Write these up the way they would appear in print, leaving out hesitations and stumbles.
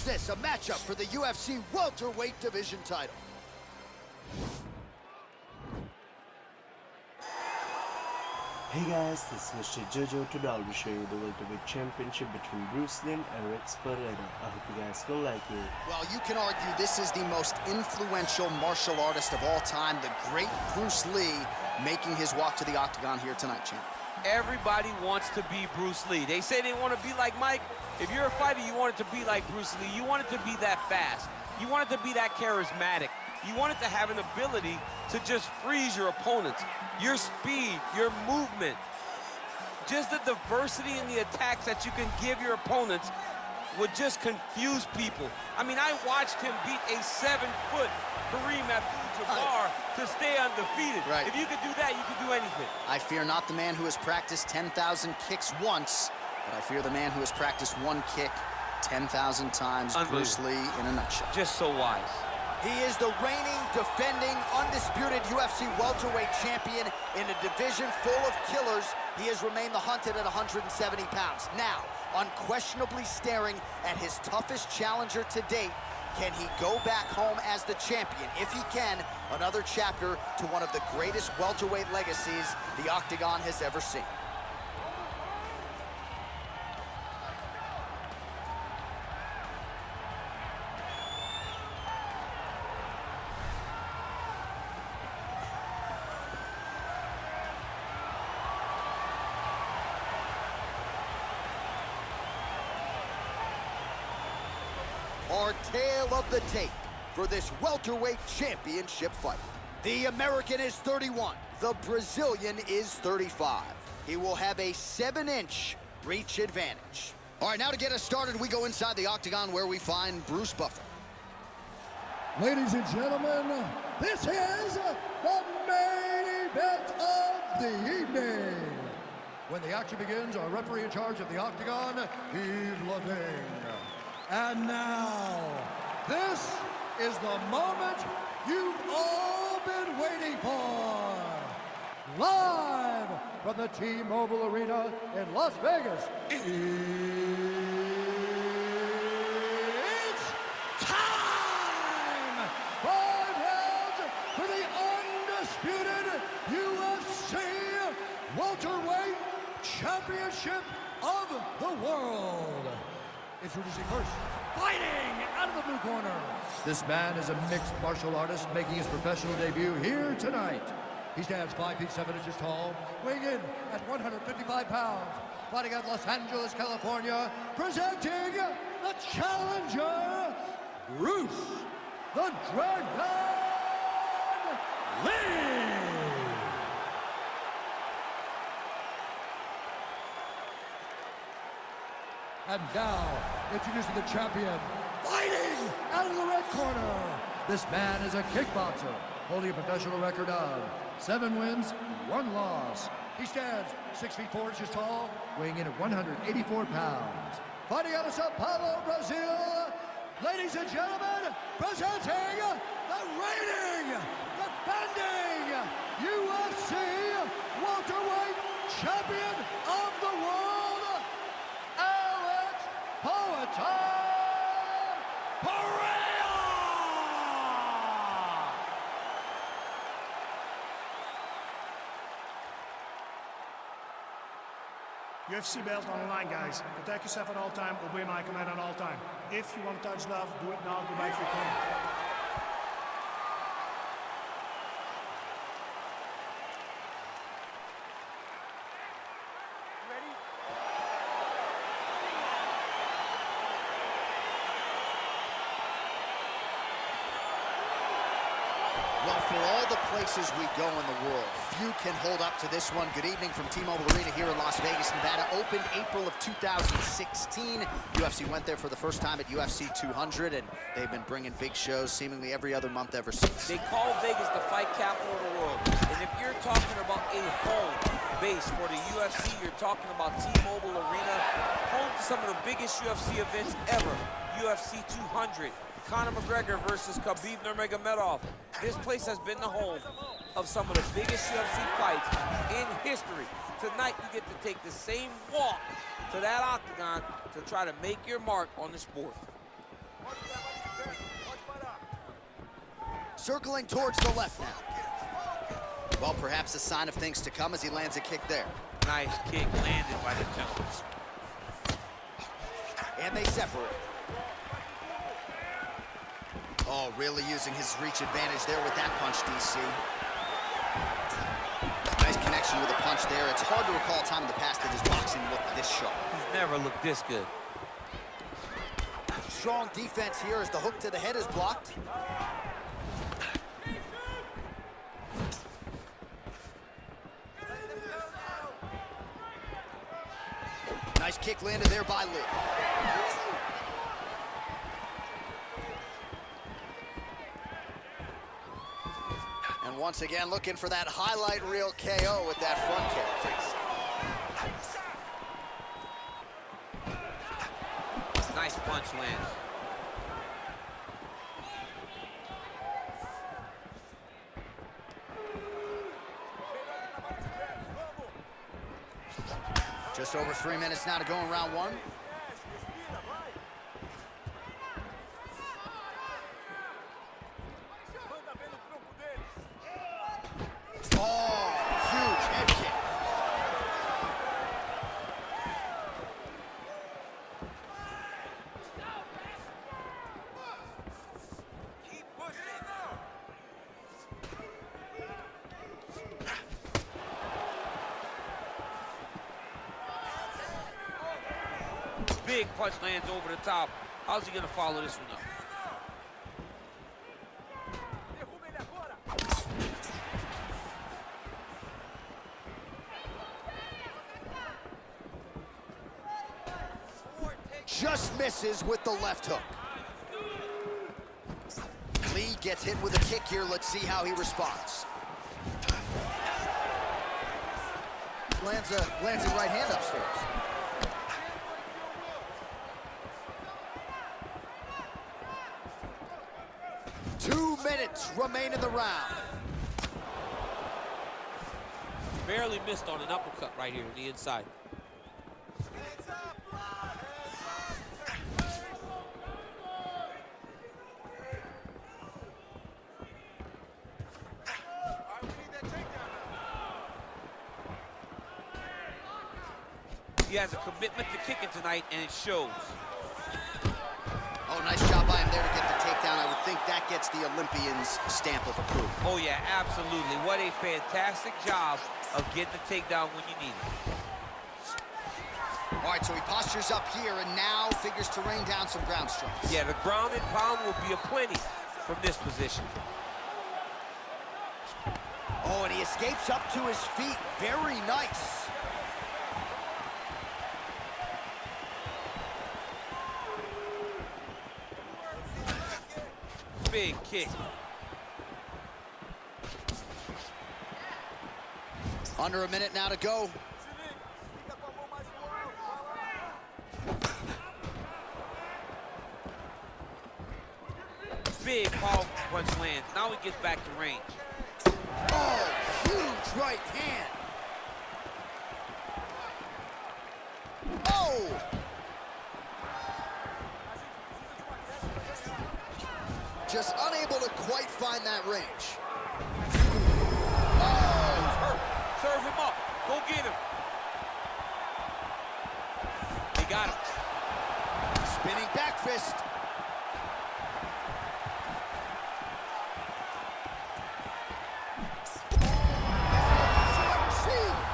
this? A matchup for the UFC welterweight division title. Hey guys, this is Mr. Jojo. Today I'll be showing you the welterweight championship between Bruce Lee and Pereira. I hope you guys will like it. Well, you can argue this is the most influential martial artist of all time, the great Bruce Lee, making his walk to the octagon here tonight, champ. Everybody wants to be Bruce Lee. They say they want to be like Mike. If you're a fighter, you want it to be like Bruce Lee. You want it to be that fast. You want it to be that charismatic. You want it to have an ability to just freeze your opponents. Your speed, your movement, just the diversity in the attacks that you can give your opponents would just confuse people. I mean, I watched him beat a 7-foot Kareem Abdul-Jabbar to stay undefeated. Right. If you could do that, you could do anything. I fear not the man who has practiced 10,000 kicks once, but I fear the man who has practiced one kick 10,000 times. Bruce Lee in a nutshell. Just so wise. He is the reigning, defending, undisputed UFC welterweight champion in a division full of killers. He has remained the hunted at 170 pounds. Now, unquestionably staring at his toughest challenger to date. Can he go back home as the champion? If he can, another chapter to one of the greatest welterweight legacies the Octagon has ever seen. Our tale of the tape for this welterweight championship fight. The American is 31, the Brazilian is 35. He will have a 7-inch reach advantage. All right, now to get us started, we go inside the octagon where we find Bruce Buffer. Ladies and gentlemen, this is the main event of the evening. When the action begins, our referee in charge of the octagon, Yves Lavigne. And now, this is the moment you've all been waiting for. Live from the T-Mobile Arena in Las Vegas, it's time! 5 rounds for the undisputed UFC welterweight championship of the world. Introducing first, fighting out of the blue corner. This man is a mixed martial artist making his professional debut here tonight. He stands 5 feet 7 inches tall, weighing in at 155 pounds. Fighting out of Los Angeles, California, presenting the challenger, Bruce the Dragon Lee. And now, introducing the champion, fighting out of the red corner. This man is a kickboxer, holding a professional record of 7 wins, 1 loss. He stands 6 feet 4 inches tall, weighing in at 184 pounds. Fighting out of Sao Paulo, Brazil, ladies and gentlemen, presenting the reigning, defending UFC welterweight champion of the world, Pereira! UFC belt on the line, guys. Protect yourself at all time, obey my command at all time. If you want to touch love, do it now, go back to your corner. Well, for all the places we go in the world, few can hold up to this one. Good evening from T-Mobile Arena here in Las Vegas, Nevada. Opened April of 2016. UFC went there for the first time at UFC 200, and they've been bringing big shows seemingly every other month ever since. They call Vegas the fight capital of the world. And if you're talking about a home base for the UFC, you're talking about T-Mobile Arena, home to some of the biggest UFC events ever. UFC 200. Conor McGregor versus Khabib Nurmagomedov. This place has been the home of some of the biggest UFC fights in history. Tonight, you get to take the same walk to that octagon to try to make your mark on the sport. Circling towards the left now. Well, perhaps a sign of things to come as he lands a kick there. Nice kick landed by the jump. And they separate. Oh, really using his reach advantage there with that punch, DC. Nice connection with a punch there. It's hard to recall a time in the past that his boxing looked this sharp. He's never looked this good. Strong defense here as the hook to the head is blocked. Nice kick landed there by Lee. And once again, looking for that highlight reel KO with that front kick. Nice punch lands. Just over 3 minutes now to go in round one. Oh, huge head kick. Keep pushing. Big punch lands over the top. How's he gonna follow this one up? Just misses with the left hook. Lee gets hit with a kick here. Let's see how he responds. Lands a right hand upstairs. Two minutes remain in the round. Barely missed on an uppercut right here on the inside. He has a commitment to kicking tonight, and it shows. Oh, nice job by him there to get the takedown. I would think that gets the Olympian's stamp of approval. Oh, yeah, absolutely. What a fantastic job of getting the takedown when you need it. All right, so he postures up here and now figures to rain down some ground strikes. Yeah, the ground and pound will be aplenty from this position. Oh, and he escapes up to his feet. Very nice. Big kick. Under a minute now to go. Big powerful punch lands. Now he gets back to range. Oh, huge right hand. Oh! Just unable to quite find that range. Oh! Serve him up. Go get him. He got him. Spinning back fist.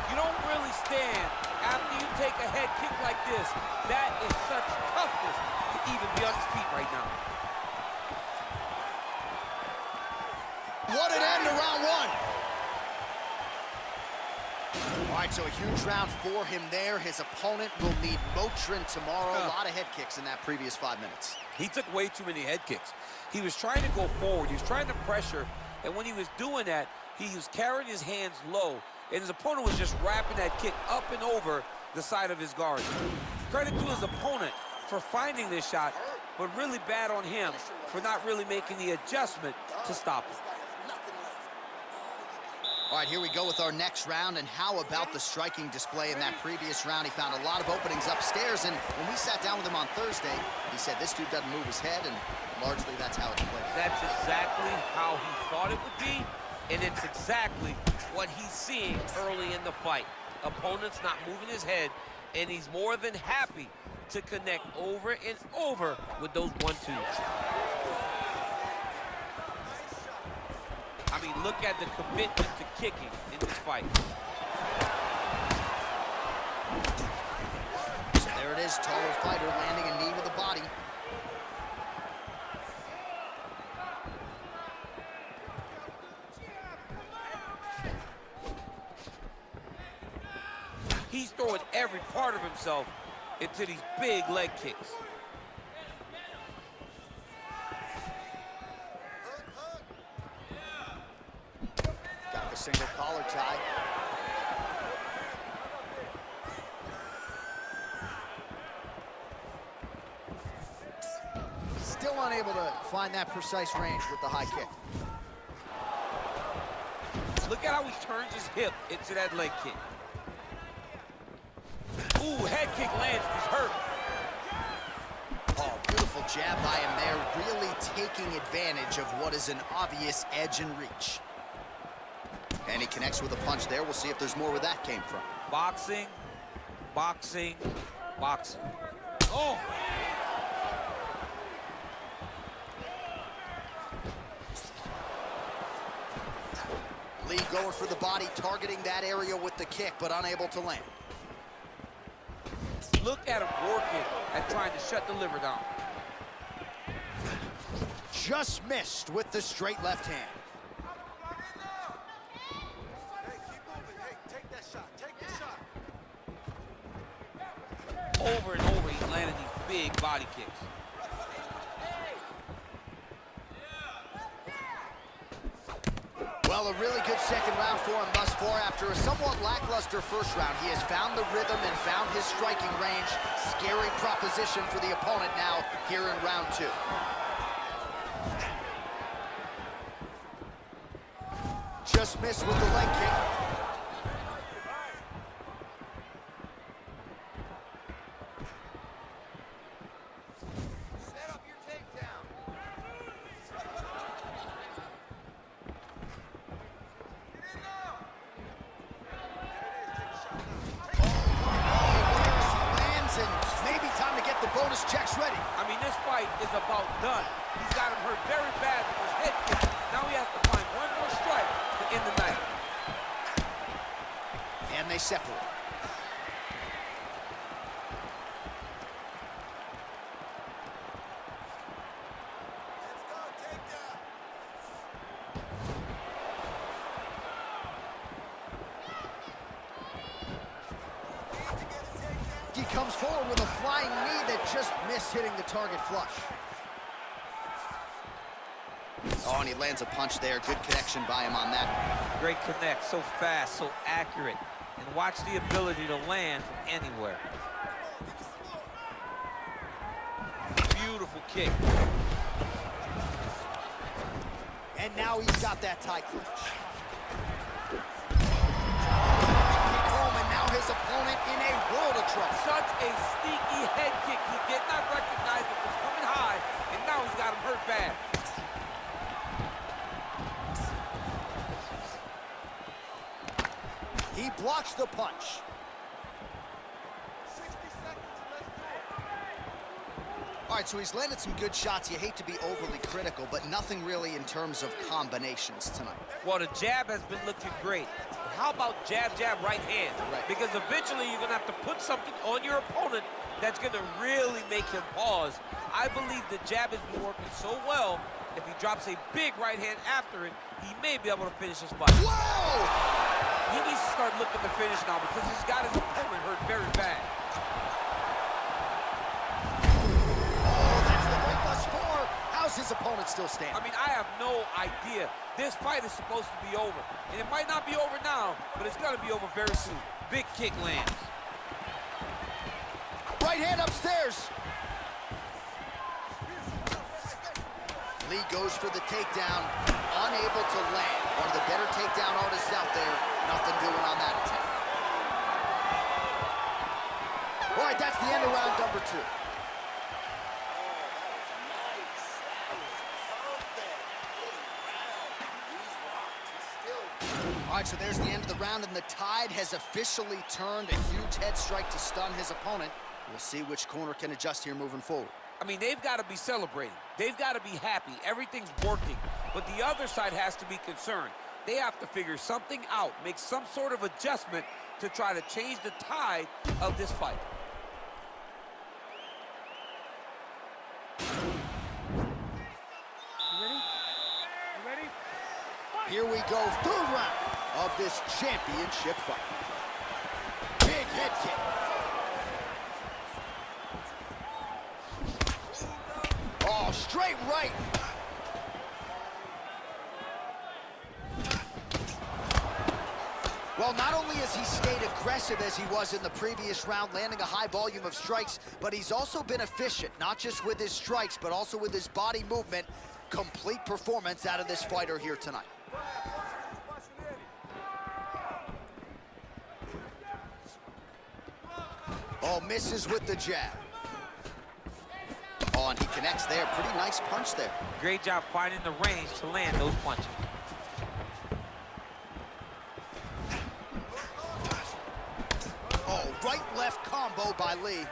You don't really stand after you take a head kick like this. That is such toughness to even be on his feet right now. What an end to round one. All right, so a huge round for him there. His opponent will need Motrin tomorrow. A lot of head kicks in that previous 5 minutes. He took way too many head kicks. He was trying to go forward. He was trying to pressure. And when he was doing that, he was carrying his hands low. And his opponent was just wrapping that kick up and over the side of his guard. Credit to his opponent for finding this shot, but really bad on him for not really making the adjustment to stop it. All right, here we go with our next round, and how about the striking display in that previous round? He found a lot of openings upstairs, and when we sat down with him on Thursday, he said this dude doesn't move his head, and largely that's how it's played. That's exactly how he thought it would be, and it's exactly what he's seeing early in the fight. Opponent's not moving his head, and he's more than happy to connect over and over with those 1-2s. I mean, look at the commitment to kicking in this fight. So there it is, taller fighter landing a knee to the body. He's throwing every part of himself into these big leg kicks. Got the single collar tie. Still unable to find that precise range with the high kick. Look at how he turns his hip into that leg kick. Ooh, head kick lands, he's hurt. Oh, beautiful jab by him there, really taking advantage of what is an obvious edge and reach. And he connects with a punch there. We'll see if there's more where that came from. Boxing, boxing, boxing. Oh! Lee going for the body, targeting that area with the kick, but unable to land. Look at him working at trying to shut the liver down. Just missed with the straight left hand. Over and over, he's landing these big body kicks. Well, a really good second round for him thus far. After a somewhat lackluster first round, he has found the rhythm and found his striking range. Scary proposition for the opponent now here in round 2. Just missed with the leg kick. Bonus checks ready. I mean, this fight is about done. He's got him hurt very bad with his head kick. Now he has to find one more strike to end the night. And they separate. He comes forward with a flying knee that just missed hitting the target flush. Oh, and he lands a punch there. Good connection by him on that. Great connect, so fast, so accurate. And watch the ability to land from anywhere. Beautiful kick. And now he's got that tie clinch. His opponent in a world of trouble. Such a sneaky head kick. He did not recognize it was coming high, and now he's got him hurt bad. He blocks the punch. 60 seconds, let's do it. All right, so he's landed some good shots. You hate to be overly critical, but nothing really in terms of combinations tonight. Well, the jab has been looking great. How about jab, jab, right hand? Right. Because eventually you're going to have to put something on your opponent that's going to really make him pause. I believe the jab has been working so well, if he drops a big right hand after it, he may be able to finish this fight. Whoa! He needs to start looking to finish now because he's got his opponent hurt very bad. Oh, that's the fight thus far. How's his opponent still standing? I mean, I have no idea. This fight is supposed to be over. And it might not be over now, but it's going to be over very soon. Big kick lands. Right hand upstairs. Lee goes for the takedown. unable to land. One of the better takedown artists out there. Nothing doing on that attempt. All right, that's the end of round number 2. All right, so there's the end of the round, and the tide has officially turned. A huge head strike to stun his opponent. We'll see which corner can adjust here moving forward. I mean, they've got to be celebrating. They've got to be happy. Everything's working. But the other side has to be concerned. They have to figure something out, make some sort of adjustment to try to change the tide of this fight. Here we go, third round of this championship fight. Big head kick. Oh, straight right. Well, not only has he stayed aggressive as he was in the previous round, landing a high volume of strikes, but he's also been efficient, not just with his strikes, but also with his body movement. Complete performance out of this fighter here tonight. Oh, misses with the jab. Oh, and he connects there. Pretty nice punch there. Great job finding the range to land those punches. Oh, right-left combo by Lee.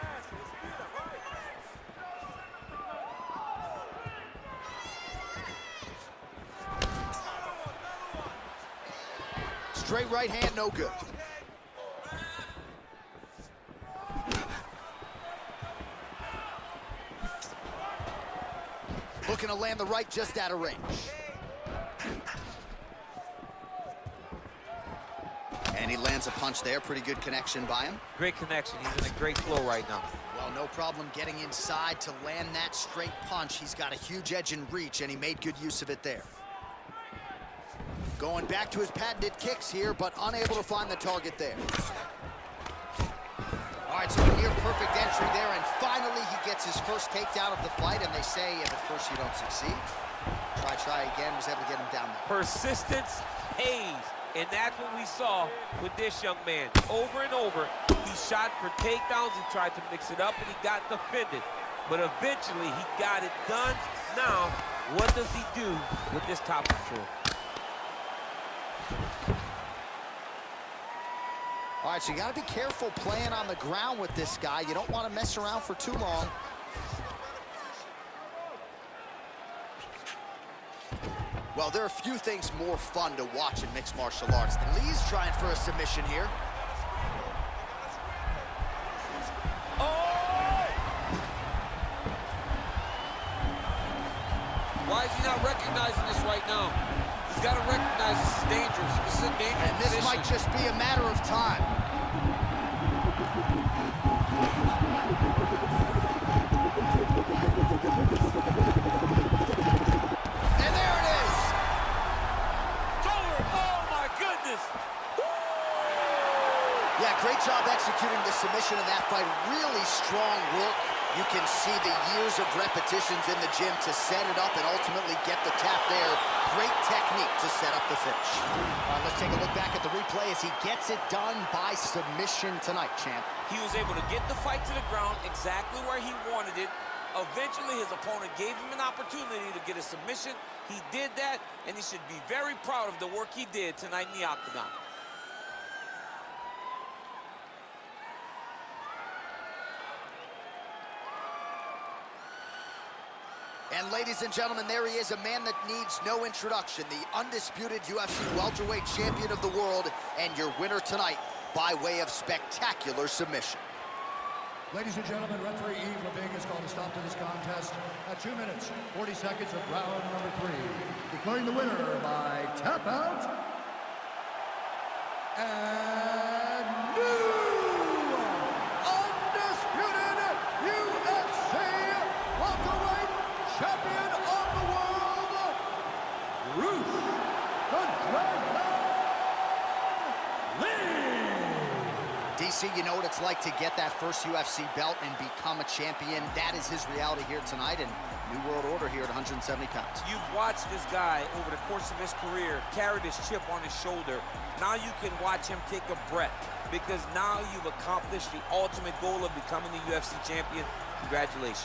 Straight right hand, no good. Looking to land the right just out of range. And he lands a punch there. Pretty good connection by him. Great connection. He's in a great flow right now. Well, no problem getting inside to land that straight punch. He's got a huge edge in reach, and he made good use of it there. Going back to his patented kicks here, but unable to find the target there. All right, so a near perfect entry there, and finally he gets his first takedown of the fight, and they say if at first you don't succeed, try again, was able to get him down there. Persistence pays, and that's what we saw with this young man. Over and over, he shot for takedowns, he tried to mix it up, and he got defended. But eventually, he got it done. Now, what does he do with this top control? All right, so you got to be careful playing on the ground with this guy. You don't want to mess around for too long. Well, there are a few things more fun to watch in mixed martial arts. Lee's trying for a submission here. Oh! Why is he not recognizing this right now? He's got to recognize this is dangerous. This is a dangerous And this position. might just be a matter of time. And there it is. Forward. Oh, my goodness. Yeah, great job executing the submission in that fight. Really strong work. You can see the years of repetitions in the gym to set it up and ultimately get the tap there. Great technique to set up the finish. Let's take a look back at the replay as he gets it done by submission tonight, champ. He was able to get the fight to the ground exactly where he wanted it. Eventually, his opponent gave him an opportunity to get a submission. He did that, and he should be very proud of the work he did tonight in the octagon. And ladies and gentlemen, there he is, a man that needs no introduction, the undisputed UFC welterweight champion of the world, and your winner tonight by way of spectacular submission. Ladies and gentlemen, referee Yves Leving has called a stop to this contest at 2 minutes, 40 seconds of round number 3. Declaring the winner by tap out and new undisputed UFC welterweight champion of the world, Bruce the Dragon Lee. See, you know what it's like to get that first UFC belt and become a champion. That is his reality here tonight, and new world order here at 170 pounds. You've watched this guy over the course of his career carry this chip on his shoulder. Now you can watch him take a breath, because now you've accomplished the ultimate goal of becoming the UFC champion. Congratulations.